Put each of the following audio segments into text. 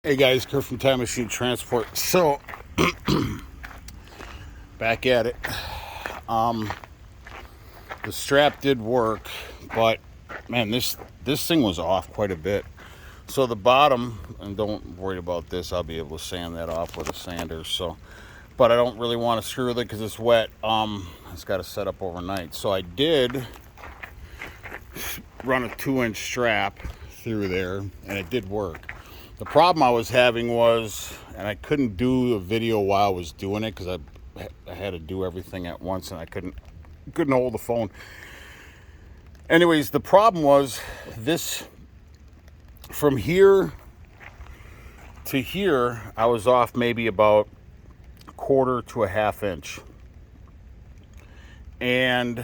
Hey guys, Kurt from Time Machine Transport. So, back at it. The strap did work, but man, this thing was off quite a bit. So the bottom, and don't worry about this, I'll be able to sand that off with a sander. So, but I don't really want to screw with it because it's wet. It's got to set up overnight. So I did run a 2-inch strap through there, and it did work. The problem I was having was, and I couldn't do a video while I was doing it because I had to do everything at once, and I couldn't hold the phone. Anyways, the problem was this, from here to here, I was off maybe about 1/4 to a 1/2 inch. And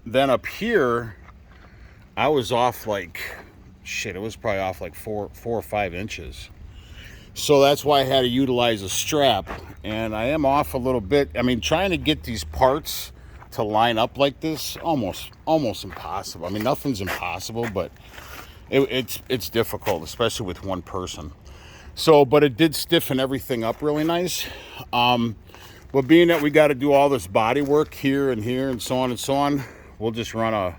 then up here, I was off like, shit, it was probably off like 4 or 5 inches. So that's why I had to utilize a strap, and I am off a little bit. I mean, trying to get these parts to line up like this, almost impossible. I mean, nothing's impossible, but it's difficult, especially with one person. So, but it did stiffen everything up really nice. But being that we got to do all this body work here and here and so on, we'll just run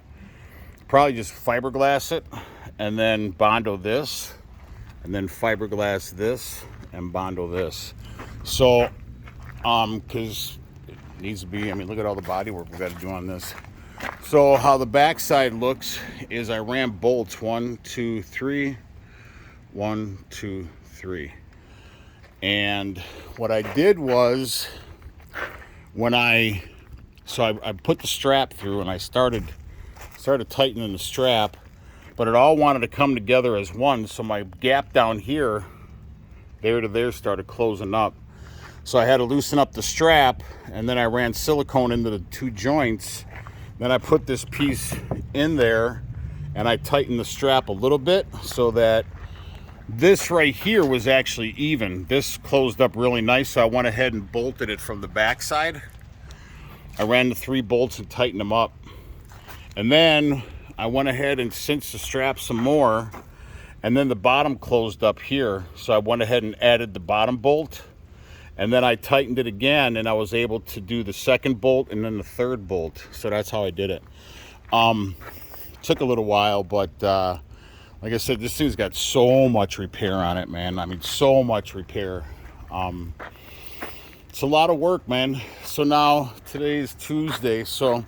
probably just fiberglass it, and then Bondo this, and then fiberglass this, and Bondo this. So, because it needs to be, I mean, look at all the body work we got to do on this. So how the backside looks is I ran bolts 1, 2, 3, 1, 2, 3. And what I did was, I put the strap through and I started tightening the strap, but it all wanted to come together as one. So my gap down here, there to there, started closing up. So I had to loosen up the strap, and then I ran silicone into the 2 joints. Then I put this piece in there and I tightened the strap a little bit so that this right here was actually even. This closed up really nice, so I went ahead and bolted it from the backside. I ran the 3 bolts and tightened them up. And then I went ahead and cinched the strap some more, and then the bottom closed up here. So I went ahead and added the bottom bolt, and then I tightened it again, and I was able to do the 2nd bolt and then the 3rd bolt. So that's how I did it. Took a little while, but like I said, this thing's got so much repair on it, man. I mean, so much repair. It's a lot of work, man. So now today is Tuesday, so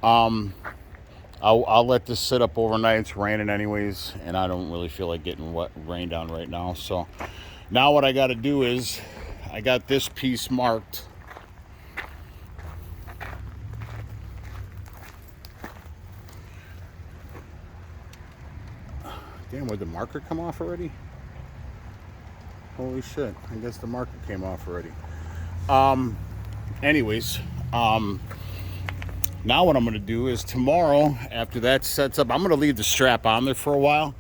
I'll let this sit up overnight. It's raining anyways, and I don't really feel like getting rain down right now. So now what I got to do is, I got this piece marked. Damn, would the marker come off already? Holy shit, I guess the marker came off already. Anyways, now what I'm going to do is tomorrow, after that sets up, I'm going to leave the strap on there for a while,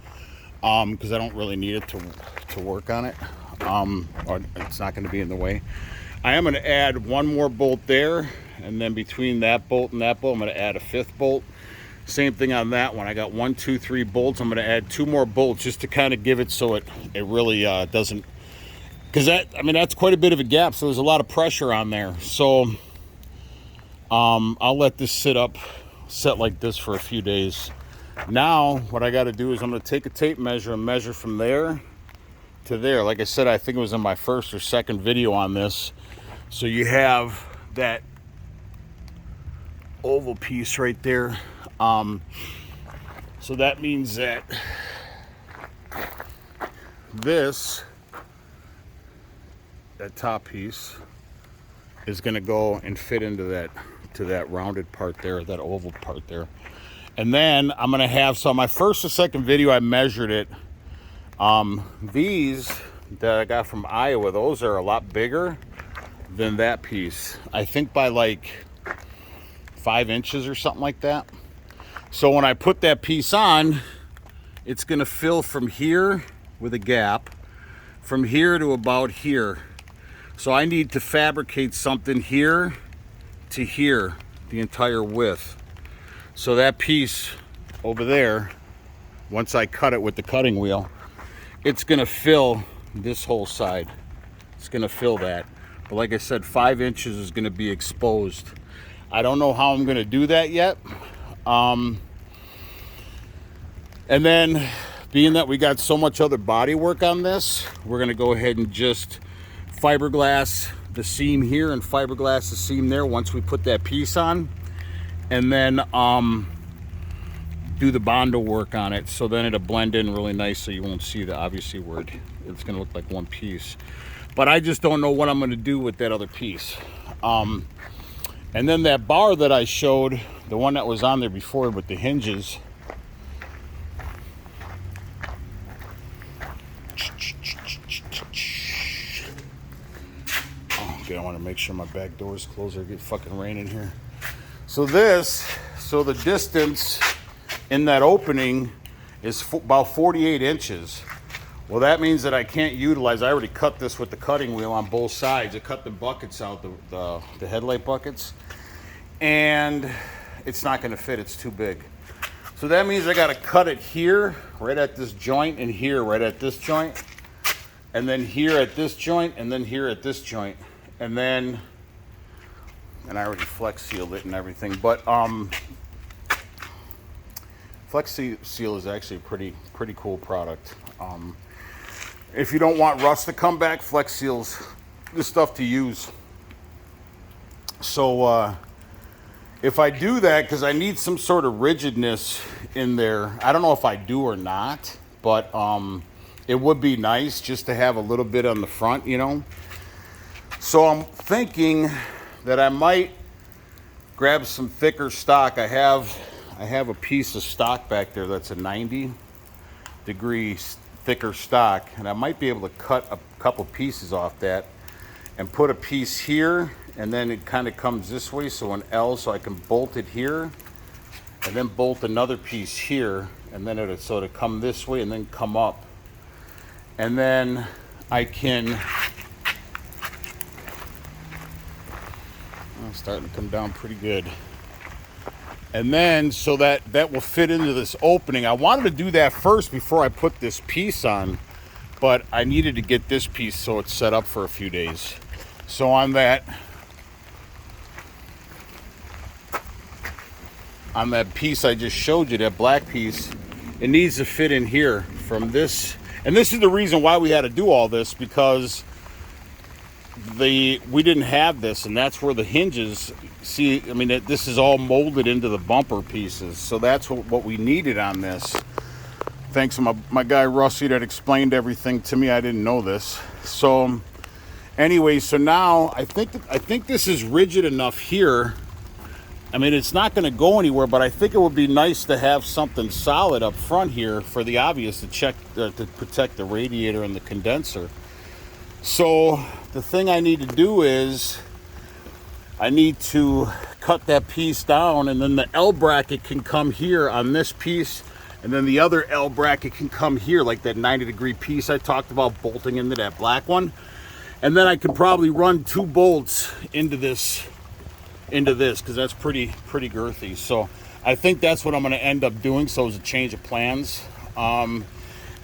because I don't really need it to work on it, or it's not going to be in the way. I am going to add 1 more bolt there, and then between that bolt and that bolt, I'm going to add a 5th bolt. Same thing on that one. I got 1, 2, 3 bolts. I'm going to add 2 more bolts just to kind of give it so it really doesn't, because that's quite a bit of a gap, so there's a lot of pressure on there. So I'll let this set like this for a few days. Now what I got to do is I'm going to take a tape measure and measure from there to there. Like I said, I think it was in my 1st or 2nd video on this. So you have that oval piece right there. So that means that that top piece is going to go and fit into that rounded part there, that oval part there. And then I'm going to have, so on my 1st or 2nd video, I measured it. These that I got from Iowa, those are a lot bigger than that piece. I think by like 5 inches or something like that. So when I put that piece on, it's going to fill from here with a gap, from here to about here. So I need to fabricate something here to here, the entire width. So that piece over there, once I cut it with the cutting wheel, it's going to fill this whole side. It's going to fill that. But like I said, 5 inches is going to be exposed. I don't know how I'm going to do that yet. And then, being that we got so much other body work on this, we're going to go ahead and just fiberglass the seam here and fiberglass the seam there once we put that piece on. And then do the Bondo work on it, so then it'll blend in really nice, so you won't see the, obviously, where it's going to look like one piece. But I just don't know what I'm going to do with that other piece. And then that bar that I showed, the one that was on there before with the hinges, okay, I want to make sure my back door is closed or get fucking rain in here. So the distance in that opening is about 48 inches. Well, that means that I can't utilize, I already cut this with the cutting wheel on both sides. I cut the buckets out, the headlight buckets, and it's not going to fit, it's too big. So that means I got to cut it here, right at this joint, and here, right at this joint, and then here at this joint, and then here at this joint. And then, and I already flex sealed it and everything, but Flex Seal is actually a pretty cool product. If you don't want rust to come back, Flex Seal's the stuff to use. So if I do that, because I need some sort of rigidness in there, I don't know if I do or not, but it would be nice just to have a little bit on the front, you know. So I'm thinking that I might grab some thicker stock. I have a piece of stock back there that's a 90-degree thicker stock, and I might be able to cut a couple pieces off that and put a piece here, and then it kind of comes this way, so an L, so I can bolt it here and then bolt another piece here, and then it'll sort of come this way and then come up, and then I can, oh, starting to come down pretty good. And then, so that will fit into this opening. I wanted to do that first before I put this piece on, but I needed to get this piece so it's set up for a few days. So on that piece I just showed you, that black piece, it needs to fit in here from this. And this is the reason why we had to do all this, because we didn't have this, and that's where the hinges, see, I mean, this is all molded into the bumper pieces, so that's what we needed on this. Thanks to my guy Rusty that explained everything to me. I didn't know this. So anyway, so now I think this is rigid enough here. I mean, it's not going to go anywhere, but I think it would be nice to have something solid up front here for the obvious, to protect the radiator and the condenser. So the thing I need to do is I need to cut that piece down, and then the L bracket can come here on this piece, and then the other L bracket can come here, like that 90-degree piece I talked about bolting into that black one. And then I can probably run 2 bolts into this, because that's pretty girthy. So I think that's what I'm going to end up doing. So it's a change of plans. And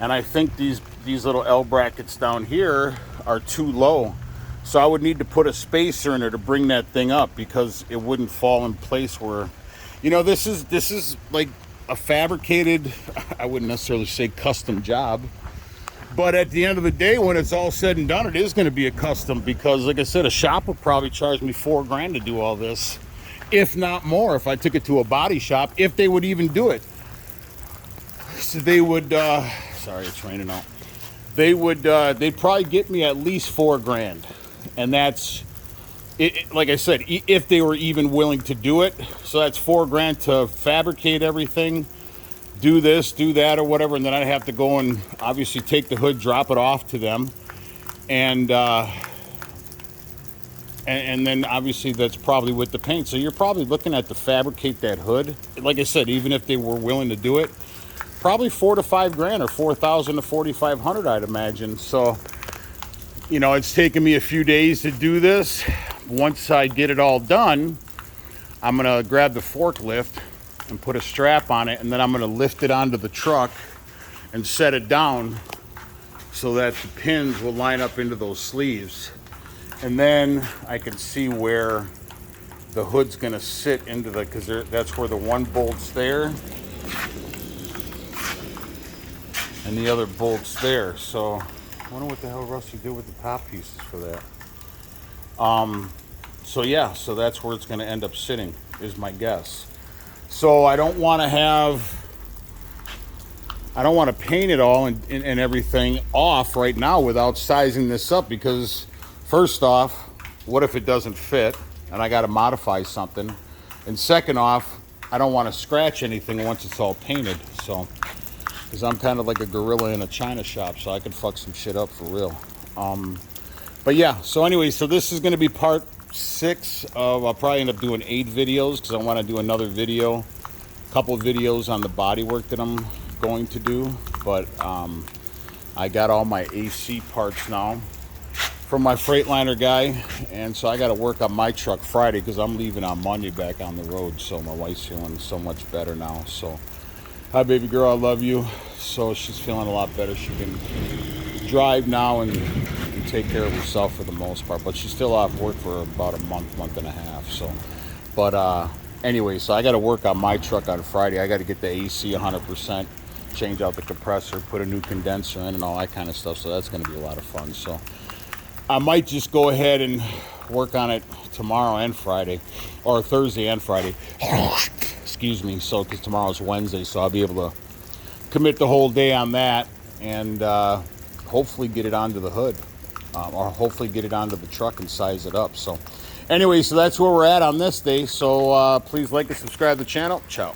I think these little L brackets down here are too low, so I would need to put a spacer in there to bring that thing up, because it wouldn't fall in place where, you know, this is like a fabricated, I wouldn't necessarily say custom job, but at the end of the day, when it's all said and done, it is going to be a custom, because like I said, a shop would probably charge me $4 grand to do all this, if not more, if I took it to a body shop, if they would even do it. So they would, sorry, it's raining out. They'd probably get me at least $4 grand. And that's it, like I said, if they were even willing to do it. So that's $4 grand to fabricate everything, do this, do that, or whatever, and then I'd have to go and obviously take the hood, drop it off to them, and then obviously that's probably with the paint. So you're probably looking at to fabricate that hood. Like I said, even if they were willing to do it, probably $4 to $5 grand, or $4,000 to $4,500, I'd imagine. So, you know, it's taken me a few days to do this. Once I get it all done, I'm gonna grab the forklift and put a strap on it, and then I'm gonna lift it onto the truck and set it down so that the pins will line up into those sleeves. And then I can see where the hood's gonna sit into the, because that's where the one bolt's there and the other bolt's there. So I wonder what the hell Rusty did with the top pieces for that. So yeah, so that's where it's gonna end up sitting, is my guess. So I don't want to paint it all and everything off right now without sizing this up, because first off, what if it doesn't fit and I got to modify something? And second off, I don't want to scratch anything once it's all painted. So, because I'm kind of like a gorilla in a china shop, so I can fuck some shit up for real. But yeah, so anyway, so this is going to be part 6 of, I'll probably end up doing 8 videos, because I want to do another video, a couple videos on the body work that I'm going to do. But I got all my AC parts now from my Freightliner guy, and so I got to work on my truck Friday, because I'm leaving on Monday back on the road. So my wife's feeling so much better now. So hi baby girl, I love you. So she's feeling a lot better. She can drive now and take care of herself for the most part, but she's still off work for about a month and a half. So but anyway, so I got to work on my truck on Friday. I got to get the AC 100%, change out the compressor, put a new condenser in and all that kind of stuff. So that's going to be a lot of fun. So I might just go ahead and work on it tomorrow and Friday, or Thursday and Friday. Excuse me. So, because tomorrow's Wednesday, so I'll be able to commit the whole day on that, and hopefully get it onto the hood, or hopefully get it onto the truck and size it up. So anyway, so that's where we're at on this day. So please like and subscribe to the channel. Ciao.